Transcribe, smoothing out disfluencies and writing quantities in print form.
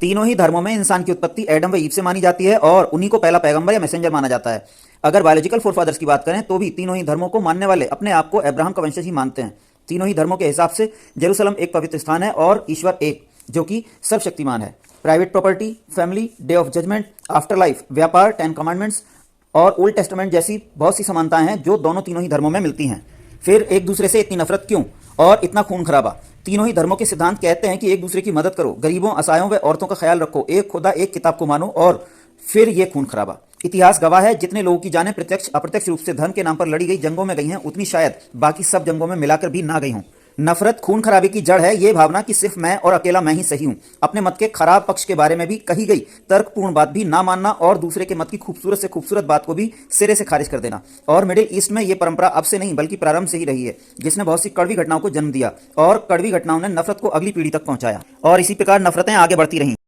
तीनों ही धर्मों में इंसान की उत्पत्ति एडम व ईव से मानी जाती है और उन्हीं को पहला पैगंबर या मैसेंजर माना जाता है। अगर बायोलॉजिकल फोरफादर्स की बात करें तो भी तीनों ही धर्मों को मानने वाले अपने आप को अब्राहम का वंशज ही मानते हैं। तीनों ही धर्मों के हिसाब से जेरूसलम एक पवित्र स्थान है और ईश्वर एक, जो कि सर्वशक्तिमान है। Private property, family, day of judgment, after life, व्यापार, 10 कमांडमेंट्स और ओल्ड टेस्टामेंट जैसी बहुत सी समानताएं हैं जो दोनों तीनों ही धर्मों में मिलती हैं। फिर एक दूसरे से इतनी नफरत क्यों और इतना खून खराबा? तीनों ही धर्मों के सिद्धांत कहते हैं कि एक दूसरे की मदद करो, गरीबों, असहायों व औरतों का ख्याल रखो, एक खुदा, एक किताब को मानो, और फिर ये खून खराबा। इतिहास गवाह है, जितने लोगों की जानें प्रत्यक्ष अप्रत्यक्ष रूप से धर्म के नाम पर लड़ी गई जंगों में गई हैं, उतनी शायद बाकी सब जंगों में मिलाकर भी ना गई हों। नफरत, खून खराबे की जड़ है ये भावना कि सिर्फ मैं और अकेला मैं ही सही हूं। अपने मत के खराब पक्ष के बारे में भी कही गई तर्कपूर्ण बात भी ना मानना और दूसरे के मत की खूबसूरत से खूबसूरत बात को भी सिरे से खारिज कर देना। और मिडिल ईस्ट में ये परंपरा अब से नहीं बल्कि प्रारंभ से ही रही है, जिसने बहुत सी कड़वी घटनाओं को जन्म दिया और कड़वी घटनाओं ने नफरत को अगली पीढ़ी तक पहुंचाया और इसी प्रकार नफरतें आगे बढ़ती रहीं।